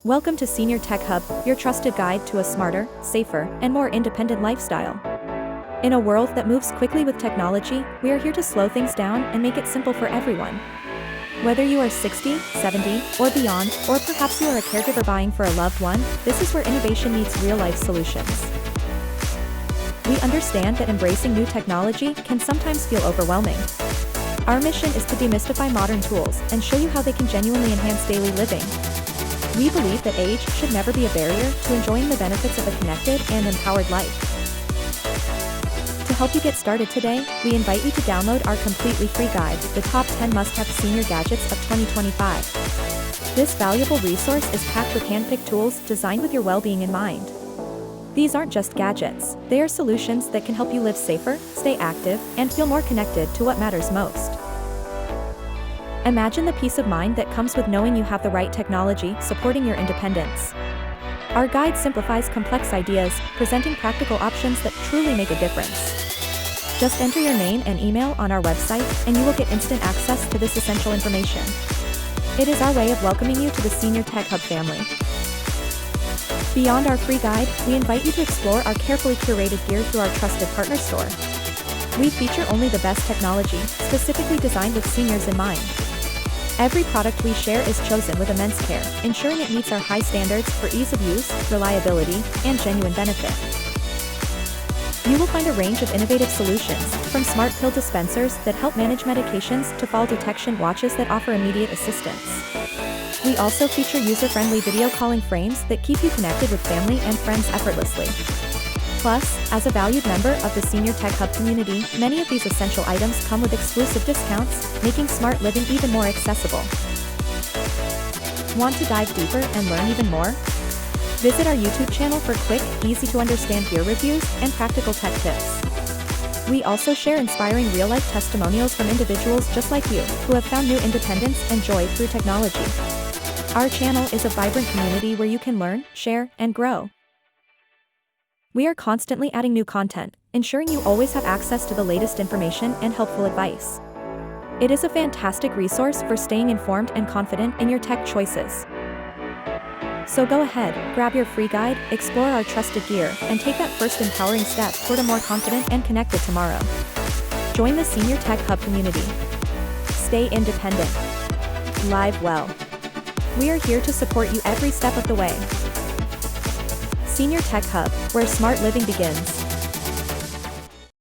Welcome to Senior Tech Hub, your trusted guide to a smarter, safer, and more independent lifestyle. In a world that moves quickly with technology, we are here to slow things down and make it simple for everyone. Whether you are 60, 70, or beyond, or perhaps you are a caregiver buying for a loved one, this is where innovation meets real-life solutions. We understand that embracing new technology can sometimes feel overwhelming. Our mission is to demystify modern tools and show you how they can genuinely enhance daily living. We believe that age should never be a barrier to enjoying the benefits of a connected and empowered life. To help you get started today, we invite you to download our completely free guide, The Top 10 Must-Have Senior Gadgets of 2025. This valuable resource is packed with hand-picked tools designed with your well-being in mind. These aren't just gadgets, they are solutions that can help you live safer, stay active, and feel more connected to what matters most. Imagine the peace of mind that comes with knowing you have the right technology supporting your independence. Our guide simplifies complex ideas, presenting practical options that truly make a difference. Just enter your name and email on our website, and you will get instant access to this essential information. It is our way of welcoming you to the Senior Tech Hub family. Beyond our free guide, we invite you to explore our carefully curated gear through our trusted partner store. We feature only the best technology, specifically designed with seniors in mind. Every product we share is chosen with immense care, ensuring it meets our high standards for ease of use, reliability, and genuine benefit. You will find a range of innovative solutions, from smart pill dispensers that help manage medications to fall detection watches that offer immediate assistance. We also feature user-friendly video calling frames that keep you connected with family and friends effortlessly. Plus, as a valued member of the Senior Tech Hub community, many of these essential items come with exclusive discounts, making smart living even more accessible. Want to dive deeper and learn even more? Visit our YouTube channel for quick, easy-to-understand gear reviews and practical tech tips. We also share inspiring real-life testimonials from individuals just like you, who have found new independence and joy through technology. Our channel is a vibrant community where you can learn, share, and grow. We are constantly adding new content, ensuring you always have access to the latest information and helpful advice. It is a fantastic resource for staying informed and confident in your tech choices. So go ahead, grab your free guide, explore our trusted gear, and take that first empowering step toward a more confident and connected tomorrow. Join the Senior Tech Hub community. Stay independent. Live well. We are here to support you every step of the way. Senior Tech Hub, where smart living begins.